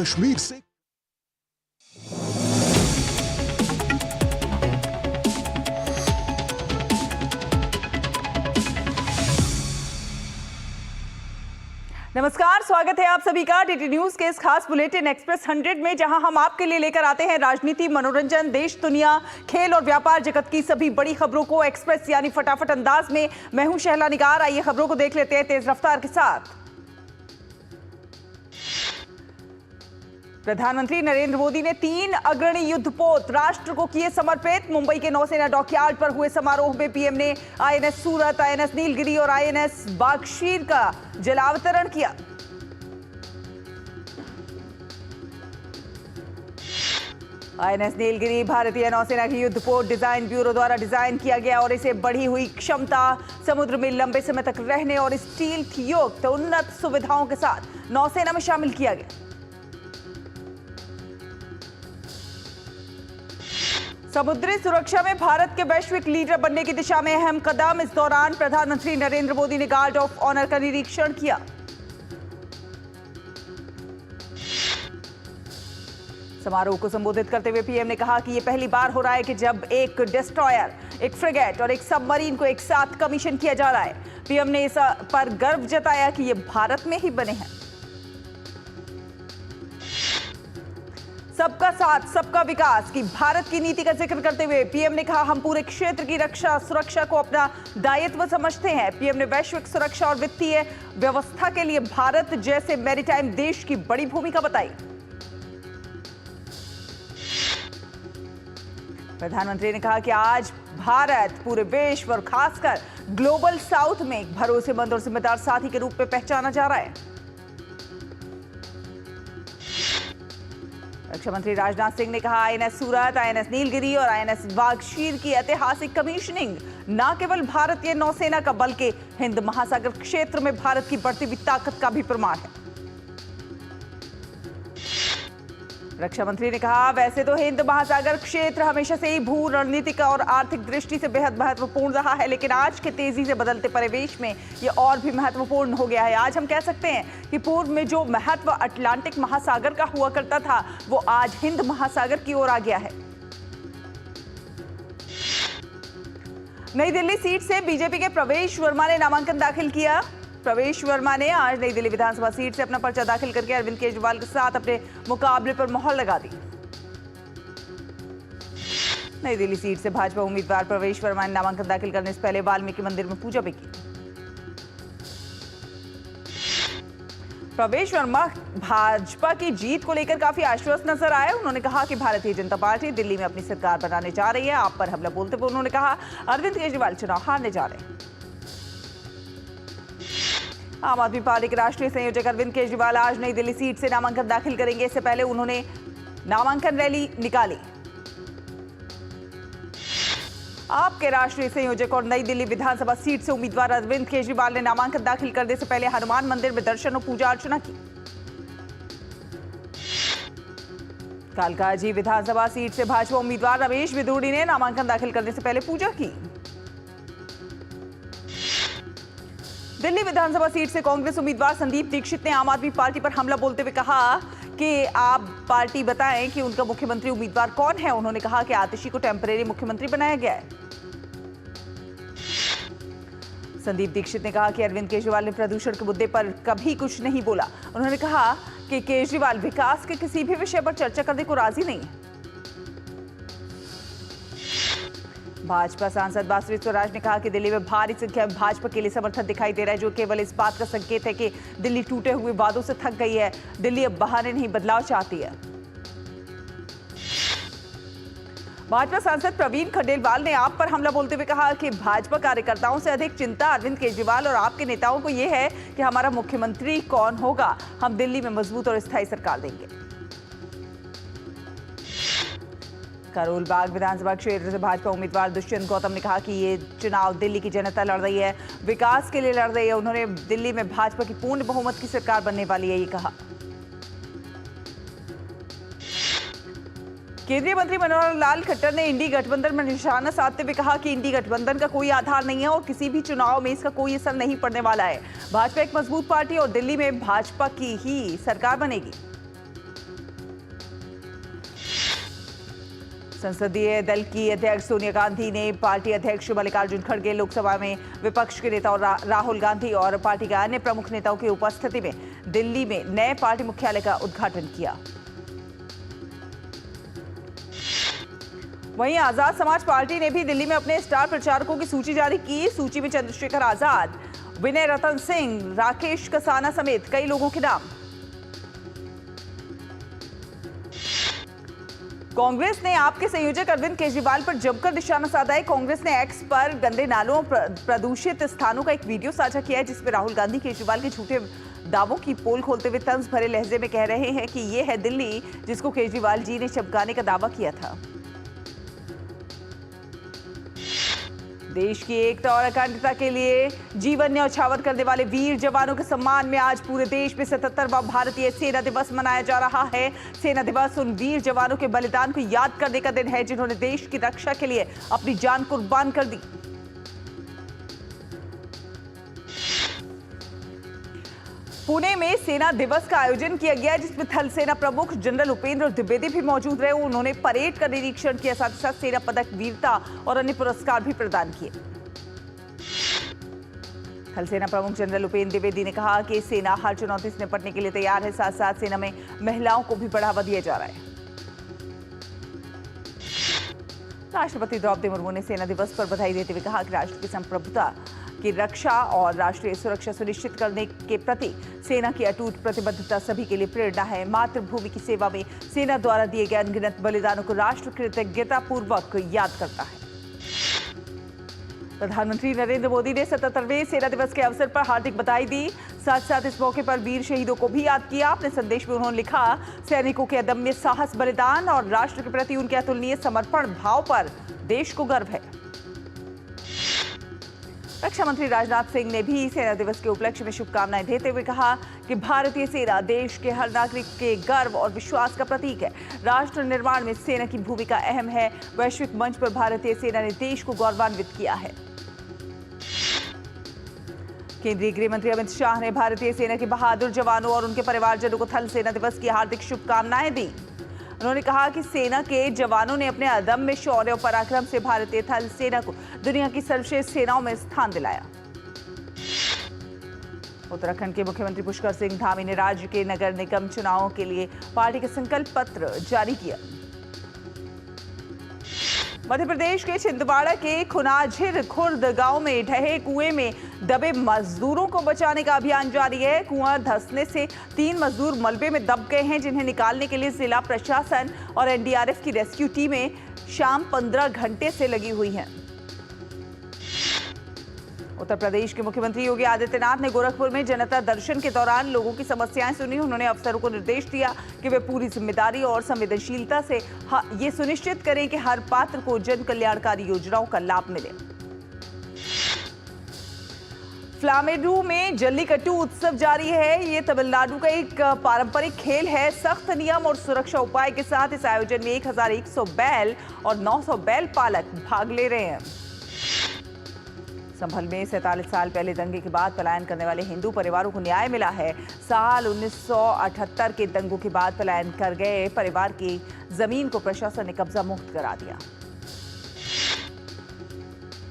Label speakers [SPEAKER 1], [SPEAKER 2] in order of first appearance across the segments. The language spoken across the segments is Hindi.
[SPEAKER 1] कश्मीर से।
[SPEAKER 2] नमस्कार, स्वागत है आप सभी का डीटी न्यूज के इस खास बुलेटिन एक्सप्रेस 100 में, जहां हम आपके लिए लेकर आते हैं राजनीति, मनोरंजन, देश दुनिया, खेल और व्यापार जगत की सभी बड़ी खबरों को एक्सप्रेस यानी फटाफट अंदाज में। मैं हूं शहला निगार। आइए खबरों को देख लेते हैं तेज रफ्तार के साथ। प्रधानमंत्री नरेंद्र मोदी ने 3 अग्रणी युद्धपोत राष्ट्र को किए समर्पित। मुंबई के नौसेना डॉकयार्ड पर हुए समारोह में पीएम ने आईएनएस सूरत, आईएनएस नीलगिरी और आईएनएस बागशीर का जलावतरण किया। आईएनएस नीलगिरी भारतीय नौसेना की युद्धपोत डिजाइन ब्यूरो द्वारा डिजाइन किया गया और इसे बढ़ी हुई क्षमता, समुद्र में लंबे समय तक रहने और स्टील युक्त उन्नत सुविधाओं के साथ नौसेना में शामिल किया गया। समुद्री सुरक्षा में भारत के वैश्विक लीडर बनने की दिशा में अहम कदम। इस दौरान प्रधानमंत्री नरेंद्र मोदी ने गार्ड ऑफ ऑनर का निरीक्षण किया। समारोह को संबोधित करते हुए पीएम ने कहा कि यह पहली बार हो रहा है कि जब एक डिस्ट्रॉयर, एक फ्रिगेट और एक सबमरीन को एक साथ कमीशन किया जा रहा है। पीएम ने इस पर गर्व जताया कि ये भारत में ही बने हैं। सबका साथ, सबका विकास की भारत की नीति का जिक्र करते हुए पीएम ने कहा, हम पूरे क्षेत्र की रक्षा सुरक्षा को अपना दायित्व समझते हैं। पीएम ने वैश्विक सुरक्षा और वित्तीय व्यवस्था के लिए भारत जैसे मैरीटाइम देश की बड़ी भूमिका बताई। प्रधानमंत्री ने कहा कि आज भारत पूरे विश्व और खासकर ग्लोबल साउथ में एक भरोसेमंद और जिम्मेदार साथी के रूप में पहचाना जा रहा है। रक्षा मंत्री राजनाथ सिंह ने कहा, आईएनएस सूरत, आईएनएस नीलगिरी और आईएनएस बागशीर की ऐतिहासिक कमीशनिंग न केवल भारतीय नौसेना का बल्कि हिंद महासागर क्षेत्र में भारत की बढ़ती हुई ताकत का भी प्रमाण है। रक्षा मंत्री ने कहा, वैसे तो हिंद महासागर क्षेत्र हमेशा से ही भू रणनीतिक और आर्थिक दृष्टि से बेहद महत्वपूर्ण रहा है, लेकिन आज के तेजी से बदलते परिवेश में यह और भी महत्वपूर्ण हो गया है। आज हम कह सकते हैं कि पूर्व में जो महत्व अटलांटिक महासागर का हुआ करता था, वो आज हिंद महासागर की ओर आ गया है। नई दिल्ली सीट से बीजेपी के प्रवेश वर्मा ने नामांकन दाखिल किया। प्रवेश वर्मा ने आज नई दिल्ली विधानसभा सीट से अपना पर्चा दाखिल करके अरविंद केजरीवाल के साथ अपने मुकाबले पर मोहर लगा दी। नई दिल्ली सीट से भाजपा उम्मीदवार प्रवेश वर्मा ने नामांकन दाखिल करने से पहले वाल्मीकि मंदिर में पूजा भी की। प्रवेश वर्मा भाजपा की जीत को लेकर काफी आश्वस्त नजर आए। उन्होंने कहा कि भारतीय जनता पार्टी दिल्ली में अपनी सरकार बनाने जा रही है। आप पर हमला बोलते हुए उन्होंने कहा, अरविंद केजरीवाल चुनाव हारने जा रहे हैं। आम आदमी पार्टी के राष्ट्रीय संयोजक अरविंद केजरीवाल आज नई दिल्ली सीट से नामांकन दाखिल करेंगे। इससे पहले उन्होंने नामांकन रैली निकाली। आपके राष्ट्रीय संयोजक और नई दिल्ली विधानसभा सीट से उम्मीदवार अरविंद केजरीवाल ने नामांकन दाखिल करने से पहले हनुमान मंदिर में दर्शन और पूजा अर्चना की। कालकाजी विधानसभा सीट से भाजपा उम्मीदवार रमेश बिधूड़ी ने नामांकन दाखिल करने से पहले पूजा की। दिल्ली विधानसभा सीट से कांग्रेस उम्मीदवार संदीप दीक्षित ने आम आदमी पार्टी पर हमला बोलते हुए कहा कि आप पार्टी बताएं कि उनका मुख्यमंत्री उम्मीदवार कौन है। उन्होंने कहा कि आतिशी को टेम्परेरी मुख्यमंत्री बनाया गया है। संदीप दीक्षित ने कहा कि अरविंद केजरीवाल ने प्रदूषण के मुद्दे पर कभी कुछ नहीं बोला। उन्होंने कहा कि केजरीवाल विकास के किसी भी विषय पर चर्चा करने को राजी नहीं है। भाजपा सांसद बासुरी स्वराज ने कहा कि दिल्ली में भारी संख्या में भाजपा के लिए समर्थन दिखाई दे रहा है, जो केवल इस बात का संकेत है कि दिल्ली टूटे हुए वादों से थक गई है। दिल्ली अब बहाने नहीं, बदलाव चाहती है। भाजपा सांसद प्रवीण खंडेलवाल ने आप पर हमला बोलते हुए कहा कि भाजपा कार्यकर्ताओं से अधिक चिंता अरविंद केजरीवाल और आपके नेताओं को यह है कि हमारा मुख्यमंत्री कौन होगा। हम दिल्ली में मजबूत और स्थायी सरकार देंगे। करोल बाग विधानसभा क्षेत्र से भाजपा उम्मीदवार दुष्यंत गौतम ने कहा कि ये चुनाव दिल्ली की जनता लड़ रही है, विकास के लिए लड़ रही है। उन्होंने दिल्ली में भाजपा की पूर्ण बहुमत की सरकार बनने वाली है, ये कहा। केंद्रीय मंत्री मनोहर लाल खट्टर ने इंडी गठबंधन में निशाना साधते हुए कहा कि इंडी गठबंधन का कोई आधार नहीं है और किसी भी चुनाव में इसका कोई असर नहीं पड़ने वाला है। भाजपा एक मजबूत पार्टी और दिल्ली में भाजपा की ही सरकार बनेगी। संसदीय दल की अध्यक्ष सोनिया गांधी ने पार्टी अध्यक्ष मल्लिकार्जुन खड़गे, लोकसभा में विपक्ष के नेता राहुल गांधी और पार्टी के अन्य प्रमुख नेताओं की उपस्थिति में दिल्ली में नए पार्टी मुख्यालय का उद्घाटन किया। वहीं आजाद समाज पार्टी ने भी दिल्ली में अपने स्टार प्रचारकों की सूची जारी की। सूची में चंद्रशेखर आजाद, विनय रतन सिंह, राकेश कसाना समेत कई लोगों के नाम। कांग्रेस ने आपके संयोजक अरविंद केजरीवाल पर जमकर निशाना साधा है। कांग्रेस ने एक्स पर गंदे नालों और प्रदूषित स्थानों का एक वीडियो साझा किया है, जिसमें राहुल गांधी केजरीवाल के झूठे दावों की पोल खोलते हुए तंज भरे लहजे में कह रहे हैं कि ये है दिल्ली जिसको केजरीवाल जी ने चमकाने का दावा किया था। देश की एकता और अखंडता के लिए जीवन न्यौछावर करने वाले वीर जवानों के सम्मान में आज पूरे देश में 77वां भारतीय सेना दिवस मनाया जा रहा है। सेना दिवस उन वीर जवानों के बलिदान को याद करने का दिन है जिन्होंने देश की रक्षा के लिए अपनी जान कुर्बान कर दी। पुणे में सेना दिवस का आयोजन किया गया, जिसमें थल सेना प्रमुख जनरल उपेंद्र द्विवेदी भी मौजूद रहे। उन्होंने परेड का निरीक्षण किया, साथ ही साथ सेना पदक, वीरता और अन्य पुरस्कार भी प्रदान किए। थल सेना प्रमुख जनरल उपेंद्र द्विवेदी ने कहा कि सेना हर चुनौती से निपटने के लिए तैयार है। साथ साथ सेना में महिलाओं को भी बढ़ावा दिया जा रहा है। राष्ट्रपति द्रौपदी मुर्मू ने सेना दिवस पर बधाई देते हुए कहा कि राष्ट्र की संप्रभुता की रक्षा और राष्ट्रीय सुरक्षा सुनिश्चित करने के प्रति सेना की अटूट प्रतिबद्धता सभी के लिए प्रेरणा है। मातृभूमि की सेवा में सेना द्वारा दिए गए अनगिनत बलिदानों को राष्ट्र कृतज्ञता पूर्वक याद करता है। प्रधानमंत्री नरेंद्र मोदी ने 77वें सेना दिवस के अवसर पर हार्दिक बधाई दी। साथ साथ इस मौके पर वीर शहीदों को भी याद किया। अपने संदेश में उन्होंने लिखा, सैनिकों के अदम्य साहस, बलिदान और राष्ट्र के प्रति उनके अतुलनीय समर्पण भाव पर देश को गर्व है। रक्षा मंत्री राजनाथ सिंह ने भी सेना दिवस के उपलक्ष्य में शुभकामनाएं देते हुए कहा कि भारतीय सेना देश के हर नागरिक के गर्व और विश्वास का प्रतीक है। राष्ट्र निर्माण में सेना की भूमिका अहम है। वैश्विक मंच पर भारतीय सेना ने देश को गौरवान्वित किया है। केंद्रीय गृह मंत्री अमित शाह ने भारतीय सेना के बहादुर जवानों और उनके परिवारजनों को थल सेना दिवस की हार्दिक शुभकामनाएं दी। उन्होंने कहा कि सेना के जवानों ने अपने अदम्य शौर्य और पराक्रम से भारतीय थल सेना को दुनिया की सर्वश्रेष्ठ सेनाओं में स्थान दिलाया। उत्तराखंड के मुख्यमंत्री पुष्कर सिंह धामी ने राज्य के नगर निगम चुनावों के लिए पार्टी का संकल्प पत्र जारी किया। मध्य प्रदेश के छिंदवाड़ा के खुनाझिर खुर्द गांव में ढहे कुएं में दबे मजदूरों को बचाने का अभियान जारी है। कुआं धंसने से 3 मजदूर मलबे में दब गए हैं, जिन्हें निकालने के लिए जिला प्रशासन और एनडीआरएफ की रेस्क्यू टीमें शाम 15 घंटे से लगी हुई हैं। उत्तर प्रदेश के मुख्यमंत्री योगी आदित्यनाथ ने गोरखपुर में जनता दर्शन के दौरान लोगों की समस्याएं सुनी। उन्होंने अफसरों को निर्देश दिया कि वे पूरी जिम्मेदारी और संवेदनशीलता से ये सुनिश्चित करें कि हर पात्र को जन कल्याणकारी योजनाओं का लाभ मिले। फ्लामेडू में जल्लीकट्टू उत्सव जारी है। ये तमिलनाडु का एक पारंपरिक खेल है। सख्त नियम और सुरक्षा उपाय के साथ इस आयोजन में 1100 बैल और 900 बैल पालक भाग ले रहे हैं। संभल में 47 साल पहले दंगे के बाद पलायन करने वाले हिंदू परिवारों को न्याय मिला है। साल 1978 के दंगों के बाद पलायन कर गए परिवार की जमीन को प्रशासन ने कब्जा मुक्त करा दिया।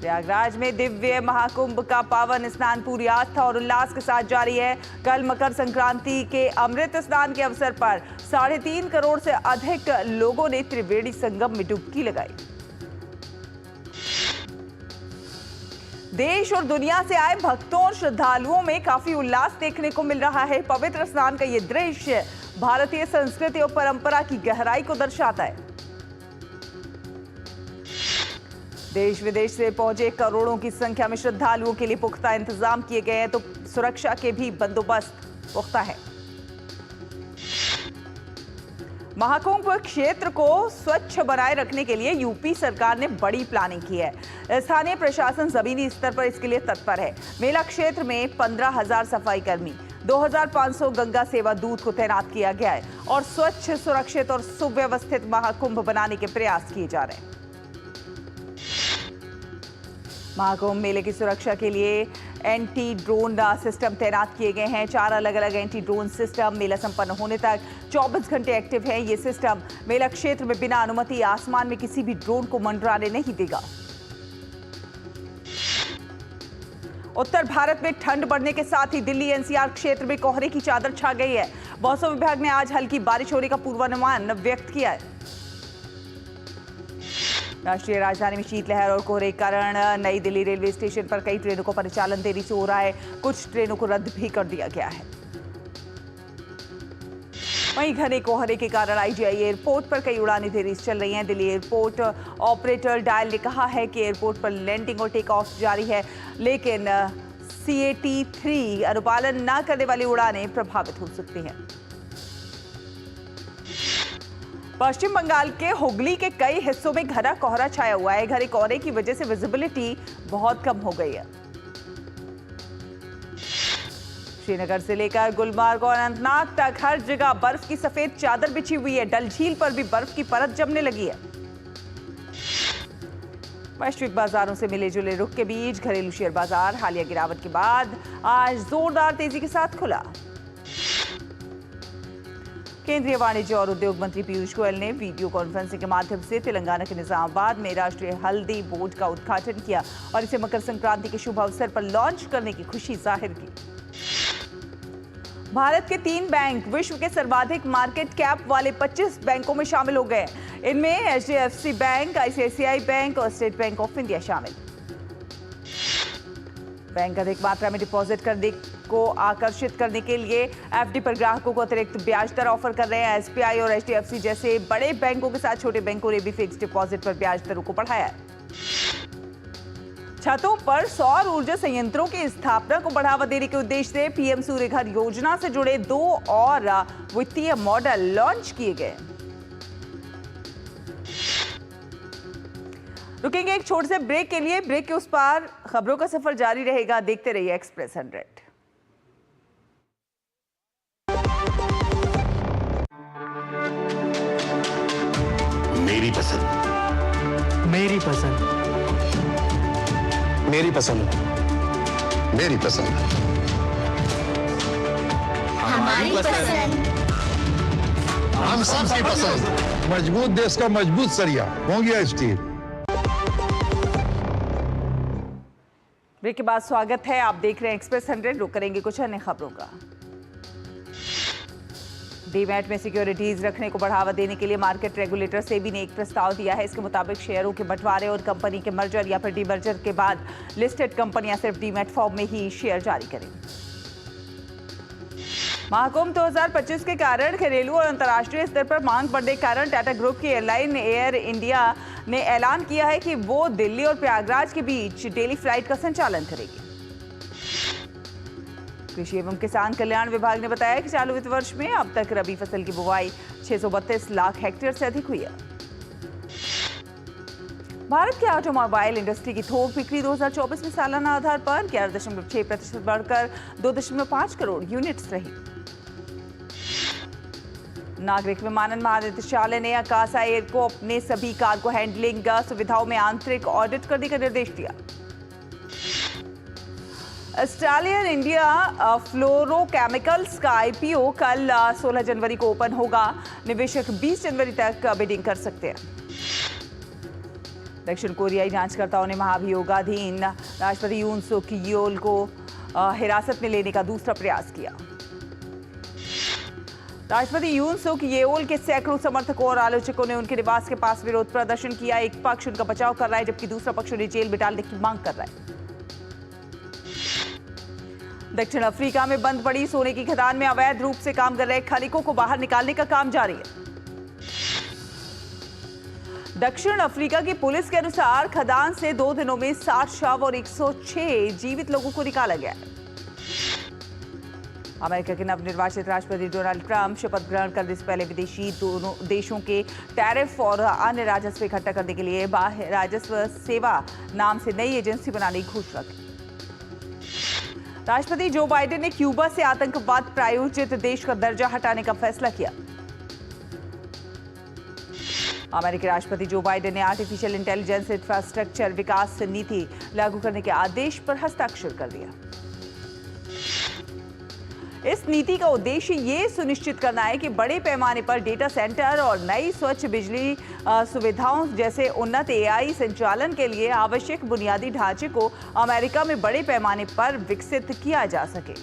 [SPEAKER 2] प्रयागराज में दिव्य महाकुंभ का पावन स्नान पूरी आस्था और उल्लास के साथ जारी है। कल मकर संक्रांति के अमृत स्नान के अवसर पर 3.5 करोड़ से अधिक लोगों ने त्रिवेणी संगम में डुबकी लगाई। देश और दुनिया से आए भक्तों और श्रद्धालुओं में काफी उल्लास देखने को मिल रहा है। पवित्र स्नान का ये दृश्य भारतीय संस्कृति और परंपरा की गहराई को दर्शाता है। देश विदेश से पहुंचे करोड़ों की संख्या में श्रद्धालुओं के लिए पुख्ता इंतजाम किए गए हैं, तो सुरक्षा के भी बंदोबस्त पुख्ता है। महाकुंभ क्षेत्र को स्वच्छ बनाए रखने के लिए यूपी सरकार ने बड़ी प्लानिंग की है। स्थानीय प्रशासन जमीनी स्तर पर इसके लिए तत्पर है। मेला क्षेत्र में 15,000 सफाई कर्मी, 2,500 गंगा सेवा दूत को तैनात किया गया है और स्वच्छ, सुरक्षित और सुव्यवस्थित महाकुंभ बनाने के प्रयास किए जा रहे हैं। महाकुंभ मेले की सुरक्षा के लिए एंटी ड्रोन सिस्टम तैनात किए गए हैं। 4 अलग अलग एंटी ड्रोन सिस्टम मेला संपन्न होने तक 24 घंटे एक्टिव है। ये सिस्टम मेला क्षेत्र में बिना अनुमति आसमान में किसी भी ड्रोन को मंडराने नहीं देगा। उत्तर भारत में ठंड बढ़ने के साथ ही दिल्ली एनसीआर क्षेत्र में कोहरे की चादर छा गई है। मौसम विभाग ने आज हल्की बारिश होने का पूर्वानुमान व्यक्त किया है। राष्ट्रीय राजधानी में शीतलहर और कोहरे के कारण नई दिल्ली रेलवे स्टेशन पर कई ट्रेनों का परिचालन देरी से हो रहा है। कुछ ट्रेनों को रद्द भी कर दिया गया है। वहीं घने कोहरे के कारण आईजीआई एयरपोर्ट पर कई उड़ानें देरी से चल रही हैं। दिल्ली एयरपोर्ट ऑपरेटर डायल ने कहा है कि एयरपोर्ट पर लैंडिंग और टेक ऑफ जारी है, लेकिन CAT-3 अनुपालन न करने वाली उड़ानें प्रभावित हो सकती हैं। पश्चिम बंगाल के हुगली के कई हिस्सों में घना कोहरा छाया हुआ है। घने कोहरे की वजह से विजिबिलिटी बहुत कम हो गई है। श्रीनगर से लेकर गुलमर्ग और अनंतनाग तक हर जगह बर्फ की सफेद चादर बिछी हुई है। डल झील पर भी बर्फ की परत जमने लगी है। वैश्विक बाजारों से मिले जुले रुख के बीच घरेलू शेयर बाजार हालिया गिरावट के बाद आज जोरदार तेजी के साथ खुला। केंद्रीय वाणिज्य और उद्योग मंत्री पीयूष गोयल ने वीडियो कॉन्फ्रेंसिंग के माध्यम से तेलंगाना के निजामाबाद में राष्ट्रीय हल्दी बोर्ड का उद्घाटन किया और इसे मकर संक्रांति के शुभ अवसर पर लॉन्च करने की खुशी जाहिर की। भारत के 3 बैंक विश्व के सर्वाधिक मार्केट कैप वाले 25 बैंकों में शामिल हो गए। इनमें HDFC बैंक, ICICI बैंक और स्टेट बैंक ऑफ इंडिया शामिल। बैंक अधिक मात्रा में डिपॉजिट करने को आकर्षित करने के लिए FD पर ग्राहकों को अतिरिक्त ब्याज दर ऑफर कर रहे हैं। SBI और HDFC जैसे बड़े बैंकों के साथ छोटे बैंकों ने भी फिक्स डिपॉजिट पर ब्याज दरों को बढ़ाया है। छतों पर सौर ऊर्जा संयंत्रों की स्थापना को बढ़ावा देने के उद्देश्य से PM सूर्य घर योजना से जुड़े 2 और वित्तीय मॉडल लॉन्च किए गए। रुकेंगे एक छोटे से ब्रेक के लिए। ब्रेक के उस पार खबरों का सफर जारी रहेगा। देखते रहिए एक्सप्रेस 100।
[SPEAKER 1] मेरी पसंद,
[SPEAKER 3] मेरी पसंद,
[SPEAKER 1] मेरी पसंद, मेरी पसंद,
[SPEAKER 4] हमारी पसंद,
[SPEAKER 1] हम सबकी पसंद।
[SPEAKER 5] मजबूत देश का मजबूत सरिया हो गया स्टील।
[SPEAKER 2] ब्रेक के बाद स्वागत है। आप देख रहे हैं एक्सप्रेस 100। रुक करेंगे कुछ अन्य खबरों का। डीमैट में सिक्योरिटीज रखने को बढ़ावा देने के लिए मार्केट रेगुलेटर सेबी ने एक प्रस्ताव दिया है। इसके मुताबिक शेयरों के बंटवारे और कंपनी के मर्जर या फिर डीमर्जर के बाद लिस्टेड कंपनियां सिर्फ डीमैट फॉर्म में ही शेयर जारी करेंगी। महाकुंभ 2025 के कारण घरेलू और अंतर्राष्ट्रीय स्तर पर मांग बढ़ने के कारण टाटा ग्रुप की एयरलाइन एयर इंडिया ने ऐलान किया है कि वो दिल्ली और प्रयागराज के बीच डेली फ्लाइट का संचालन करेगी। कृषि एवं किसान कल्याण विभाग ने बताया कि चालू वित्त वर्ष में अब तक रबी फसल की बुवाई 632 लाख हेक्टेयर से अधिक हुई है। भारत की ऑटोमोबाइल इंडस्ट्री की थोक बिक्री 2024 में सालाना आधार पर 11.6% बढ़कर 2.5 करोड़ यूनिट्स रही। नागरिक विमानन महानिदेशालय ने अकासा एयर को अपने सभी कार्गो हैंडलिंग सुविधाओं में आंतरिक ऑडिट करने का निर्देश दिया। स्टालियन इंडिया फ्लोरोकेमिकल्स का IPO कल 16 जनवरी को ओपन होगा। निवेशक 20 जनवरी तक बिडिंग कर सकते हैं। दक्षिण कोरियाई जांचकर्ताओं ने महाभियोगाधीन राष्ट्रपति यून सुक येओल को हिरासत में लेने का दूसरा प्रयास किया। राष्ट्रपति यून सुक येओल के सैकड़ों समर्थकों और आलोचकों ने उनके निवास के पास विरोध प्रदर्शन किया। एक पक्ष उनका बचाव कर रहा है जबकि दूसरा पक्ष उन्हें जेल में डालने की मांग कर रहा है। दक्षिण अफ्रीका में बंद पड़ी सोने की खदान में अवैध रूप से काम कर रहे खनिकों को बाहर निकालने का काम जारी है। दक्षिण अफ्रीका की पुलिस के अनुसार खदान से 2 दिनों में 60 शव और 106 जीवित लोगों को निकाला गया है। अमेरिका के नवनिर्वाचित राष्ट्रपति डोनाल्ड ट्रंप शपथ ग्रहण करने से पहले विदेशी दोनों देशों के टैरिफ और अन्य राजस्व इकट्ठा करने के लिए बाह्य राजस्व सेवा नाम से नई एजेंसी बनाने की घोषणा की। राष्ट्रपति जो बाइडेन ने क्यूबा से आतंकवाद प्रायोजित देश का दर्जा हटाने का फैसला किया। अमेरिकी राष्ट्रपति जो बाइडेन ने आर्टिफिशियल इंटेलिजेंस इंफ्रास्ट्रक्चर विकास नीति लागू करने के आदेश पर हस्ताक्षर कर दिया। इस नीति का उद्देश्य ये सुनिश्चित करना है कि बड़े पैमाने पर डेटा सेंटर और नई स्वच्छ बिजली सुविधाओं जैसे उन्नत एआई संचालन के लिए आवश्यक बुनियादी ढांचे को अमेरिका में बड़े पैमाने पर विकसित किया जा सके।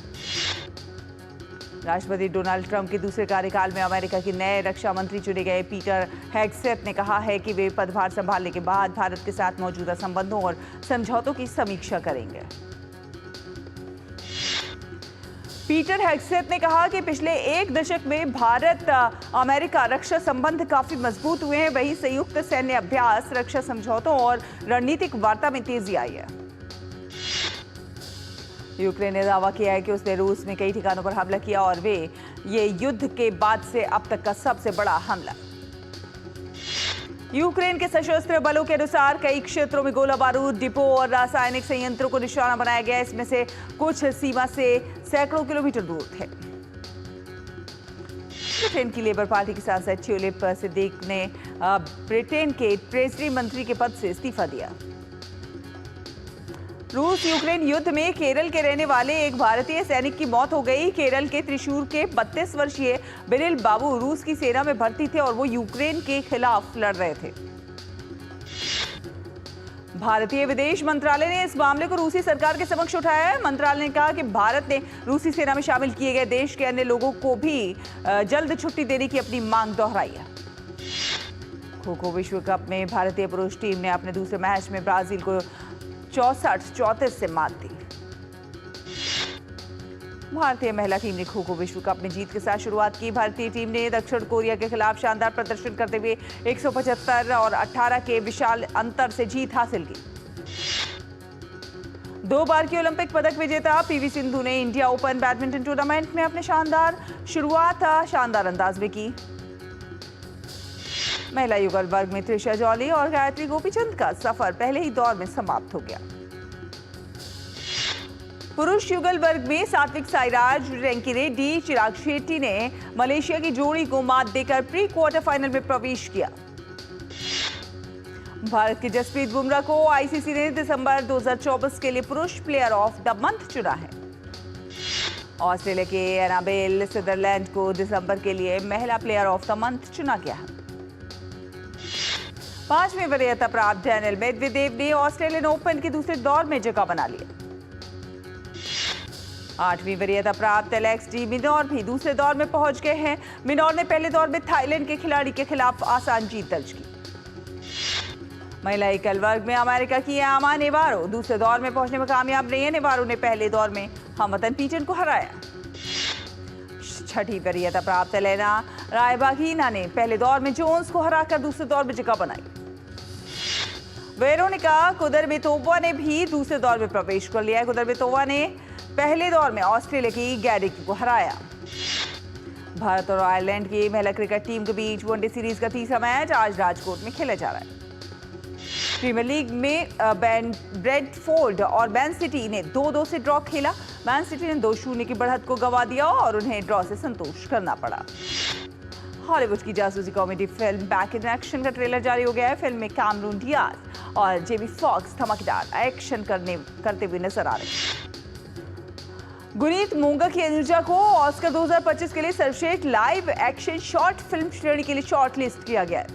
[SPEAKER 2] राष्ट्रपति डोनाल्ड ट्रंप के दूसरे कार्यकाल में अमेरिका के नए रक्षा मंत्री चुने गए पीटर हेगसेथ ने कहा है कि वे पदभार संभालने के बाद भारत के साथ मौजूदा संबंधों और समझौतों की समीक्षा करेंगे। पीटर हेगसेथ ने कहा कि पिछले एक दशक में भारत अमेरिका रक्षा संबंध काफी मजबूत हुए हैं। वहीं संयुक्त सैन्य अभ्यास, रक्षा समझौतों और रणनीतिक वार्ता में तेजी आई है। यूक्रेन ने दावा किया है कि उसने रूस में कई ठिकानों पर हमला किया और ये युद्ध के बाद से अब तक का सबसे बड़ा हमला। यूक्रेन के सशस्त्र बलों के अनुसार कई क्षेत्रों में गोला बारूद, डिपो और रासायनिक संयंत्रों को निशाना बनाया गया। इसमें से कुछ सीमा से सैकड़ों किलोमीटर दूर थे। ब्रिटेन की लेबर पार्टी के सांसद ट्यूलिप सिद्दीक ने ब्रिटेन के ट्रेजरी मंत्री के पद से इस्तीफा दिया। रूस यूक्रेन युद्ध में केरल के रहने वाले एक भारतीय सैनिक की मौत हो गई। केरल के त्रिशूर के 32 वर्षीय बिरिल बाबू रूस की सेना में भर्ती थे और वो यूक्रेन के खिलाफ लड़ रहे थे। भारतीय विदेश मंत्रालय ने इस मामले को रूसी सरकार के समक्ष उठाया है। मंत्रालय ने कहा कि भारत ने रूसी सेना में शामिल किए गए देश के अन्य लोगों को भी जल्द छुट्टी देने की अपनी मांग दोहराई है। खो-खो विश्व कप में भारतीय पुरुष टीम ने अपने दूसरे मैच में ब्राजील को 64-34 से मात दी। भारतीय महिला टीम ने खो-खो विश्व कप में जीत के साथ शुरुआत की। भारतीय टीम ने दक्षिण कोरिया के खिलाफ शानदार प्रदर्शन करते हुए 175 और 18 के विशाल अंतर से जीत हासिल की। 2 बार की ओलंपिक पदक विजेता पीवी सिंधु ने इंडिया ओपन बैडमिंटन टूर्नामेंट में अपने शानदार अंदाज में की। महिला युगल वर्ग में त्रिशा जॉली और गायत्री गोपीचंद का सफर पहले ही दौर में समाप्त हो गया। पुरुष युगल वर्ग में सात्विक साईराज, रैंकी रेड्डी, चिराग शेट्टी ने मलेशिया की जोड़ी को मात देकर प्री क्वार्टर फाइनल में प्रवेश किया। भारत के जसप्रीत बुमराह को आईसीसी ने दिसंबर 2024 के लिए पुरुष प्लेयर ऑफ द मंथ चुना है। ऑस्ट्रेलिया के एनाबेल सदरलैंड को दिसंबर के लिए महिला प्लेयर ऑफ द मंथ चुना गया है। 5वीं वरीयता प्राप्त डैनियल मेदवेदेव ने ऑस्ट्रेलियन ओपन के दूसरे दौर में जगह बना लिया। 8वीं वरीयता प्राप्त एलेक्स डी मिनोर भी दूसरे दौर में पहुंच गए हैं। मिनोर ने पहले दौर में थाईलैंड के खिलाड़ी के खिलाफ आसान जीत दर्ज की। महिला एकल वर्ग में अमेरिका की आमा नेवारो दूसरे दौर में पहुंचने में कामयाब रही है। नेवारो ने पहले दौर में हमवतन पीटन को हराया। 6ठी वरीयता प्राप्त एलेना रायबागिना ने पहले दौर में जोन्स को हराकर दूसरे दौर में जगह बनाई। वेरोनिका कुदरमेतोवा ने भी दूसरे दौर में प्रवेश कर लिया है। कुदरमेतोवा ने पहले दौर में ऑस्ट्रेलिया की गैरिक को हराया। भारत और आयरलैंड की महिला क्रिकेट टीम के बीच वनडे सीरीज का तीसरा मैच आज राजकोट में खेला जा रहा है। प्रीमियर लीग में ब्रेडफोर्ड और मैन सिटी ने 2-2 से ड्रॉ खेला। मैन सिटी ने 2-0 की बढ़त को गंवा दिया और उन्हें ड्रॉ से संतोष करना पड़ा। हॉलीवुड की जासूसी comedy film back in action का ट्रेलर जारी हो गया है। फिल्म में कैमरून डियाज और जेमी फॉक्स धमाकेदार एक्शन करते हुए नजर आ रहे हैं। गुनीत मोंगा की अनुजा को ऑस्कर 2025 के लिए सर्वश्रेष्ठ लाइव एक्शन शॉर्ट फिल्म श्रेणी के लिए शॉर्ट लिस्ट किया गया है।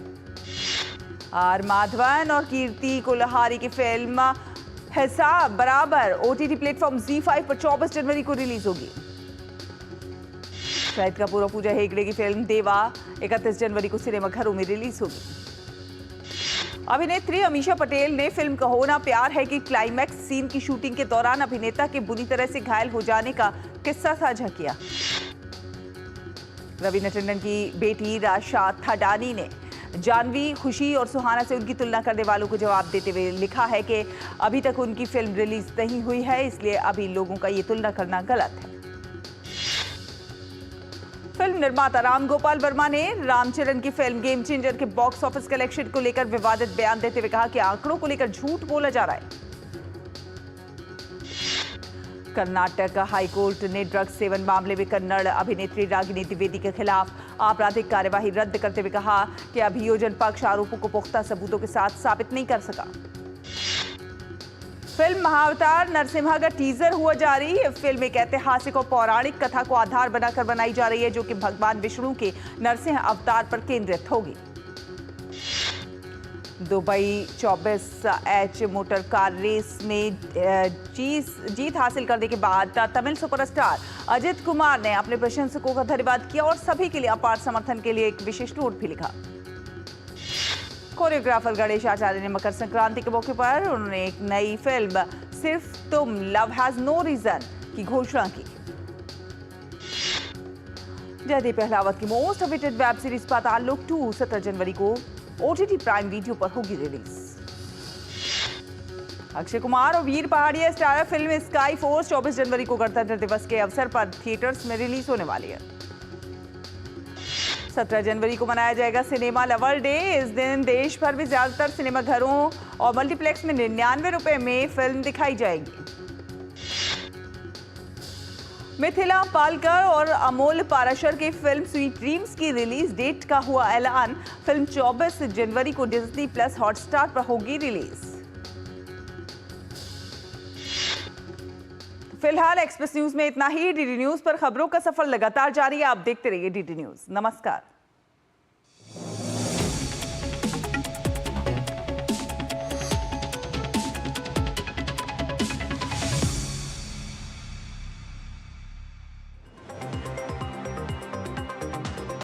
[SPEAKER 2] आर माधवन और कीर्ति कोल्हारी की फिल्म हिसाब बराबर ओटीटी प्लेटफॉर्म ZEE5 पर 24 जनवरी को रिलीज होगी। शाहिद कपूर और पूजा हेगड़े की फिल्म देवा 31 जनवरी को सिनेमाघरों में रिलीज होगी। अभिनेत्री अमीषा पटेल ने फिल्म कहो ना प्यार है की क्लाइमैक्स सीन की शूटिंग के दौरान अभिनेता के बुरी तरह से घायल हो जाने का किस्सा साझा किया। रवीना टंडन की बेटी राशा थाडानी ने जानवी, खुशी और सुहाना से उनकी तुलना करने वालों को जवाब देते हुए लिखा है कि अभी तक उनकी फिल्म रिलीज नहीं हुई है, इसलिए अभी लोगों का ये तुलना करना गलत है। फिल्म निर्माता राम गोपाल वर्मा ने रामचरण की फिल्म गेम चेंजर के बॉक्स ऑफिस कलेक्शन को लेकर विवादित बयान देते हुए कहा कि आंकड़ों को लेकर झूठ बोला जा रहा है। कर्नाटक हाईकोर्ट ने ड्रग्स सेवन मामले में कन्नड़ अभिनेत्री रागिनी द्विवेदी के खिलाफ आपराधिक कार्यवाही रद्द करते हुए कहा कि अभियोजन पक्ष आरोपों को पुख्ता सबूतों के साथ साबित नहीं कर सका। फिल्म महाअवतार नरसिम्हा का टीजर हुआ जारी। ये फिल्म एक ऐतिहासिक और पौराणिक कथा को आधार बनाकर बनाई जा रही है, जो कि भगवान विष्णु के नरसिंह अवतार पर केंद्रित होगी। Dubai 24H motor car race में जीत हासिल करने के बाद तमिल सुपरस्टार अजित कुमार ने अपने प्रशंसकों का धन्यवाद किया और सभी के लिए अपार समर्थन के लिए एक विशेष नोट भी लिखा। कोरियोग्राफर गणेश आचार्य ने मकर संक्रांति के मौके पर उन्होंने एक नई फिल्म सिर्फ तुम लव हैज नो रीजन की घोषणा की। जयदीप अहलावत की मोस्ट अवेटेड वेब सीरीज पाताल लोक 2 17 जनवरी को OTT प्राइम वीडियो पर होगी रिलीज। अक्षय कुमार और वीर पहाड़िया स्टारर फिल्म स्काई फोर्स 24 जनवरी को गणतंत्र दिवस के अवसर पर थिएटर्स में रिलीज होने वाली है। 17 जनवरी को मनाया जाएगा सिनेमा लवर डे। इस दिन देश भर में ज्यादातर सिनेमा घरों और मल्टीप्लेक्स में 99 रुपए में फिल्म दिखाई जाएगी। मिथिला पालकर और अमोल पाराशर की फिल्म स्वीट ड्रीम्स की रिलीज डेट का हुआ ऐलान। फिल्म 24 जनवरी को डिज्नी प्लस हॉटस्टार पर होगी रिलीज। फिलहाल एक्सप्रेस न्यूज में इतना ही। डीडी न्यूज पर खबरों का सफर लगातार जारी है। आप देखते रहिए डीडी न्यूज। नमस्कार।